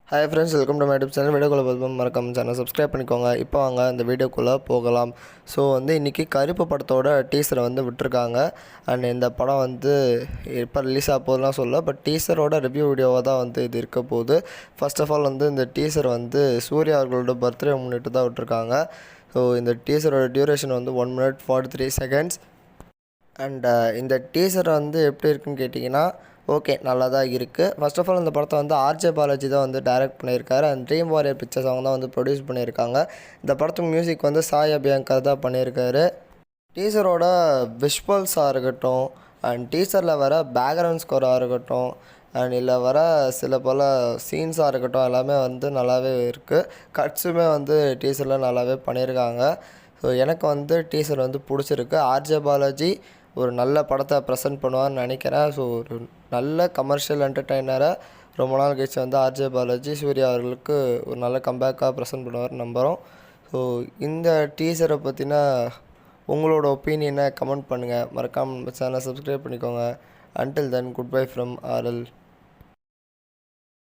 Hi friends, welcome to my YouTube channel. வீடியோக்குள்ளே பார்த்து மறக்காம சேனல் சப்ஸ்கிரைப் பண்ணிக்கோங்க. இப்போ வாங்க இந்த வீடியோக்குள்ளே போகலாம். ஸோ இன்றைக்கி கருப்பு படத்தோட டீசரை விட்டுருக்காங்க. அண்ட் இந்த படம் எப்போ ரிலீஸ் ஆக போகுதுலாம் சொல்ல, பட் டீசரோட ரிவ்யூ வீடியோவாக தான் இது இருக்க போகுது. ஃபர்ஸ்ட் ஆஃப் ஆல் இந்த டீசர் சூர்யா அவர்களோட பர்த்டே முன்னிட்டு தான் விட்டுருக்காங்க. ஸோ இந்த டீசரோட டியூரேஷன் 1 minute 43 seconds. அண்ட் இந்த டீசர் எப்படி இருக்குன்னு கேட்டிங்கன்னா, ஓகே, நல்லா தான் இருக்குது. ஃபர்ஸ்ட் ஆஃப் ஆல் இந்த படத்தை ஆர்ஜே பாலாஜி தான் டைரக்ட் பண்ணியிருக்காரு. அண்ட் ட்ரீம் வாரியர் பிக்சர்ஸ் அவங்க தான் ப்ரொடியூஸ் பண்ணியிருக்காங்க. இந்த படத்துக்கு மியூசிக் சாய் அபியங்கர் தான் பண்ணியிருக்காரு. டீசரோட விஷுவல்ஸாக இருக்கட்டும், அண்ட் டீசரில் வர பேக்ரவுண்ட் ஸ்கோராக இருக்கட்டும், அண்ட் இல்லை வர சில பல சீன்ஸாக இருக்கட்டும், எல்லாமே நல்லாவே இருக்குது. கட்ஸுமே டீசரில் நல்லாவே பண்ணியிருக்காங்க. ஸோ எனக்கு டீசர் பிடிச்சிருக்கு. ஆர்ஜே பாலாஜி ஒரு நல்ல படத்தை ப்ரெசென்ட் பண்ணுவார்னு நினைக்கிறேன். ஸோ ஒரு நல்ல கமர்ஷியல் என்டர்டெய்னரை ரொம்ப நாள் கழிச்சு ஆர்ஜே பாலாஜி சூர்யா அவர்களுக்கு ஒரு நல்ல கம்பேக்காக ப்ரெசென்ட் பண்ணுவார்னு நம்புகிறோம். ஸோ இந்த டீசரை பற்றின உங்களோட ஒப்பீனியனை கமெண்ட் பண்ணுங்கள். மறக்காமல் நம்ம சேனலை சப்ஸ்கிரைப் பண்ணிக்கோங்க. Until then, good bye from RL.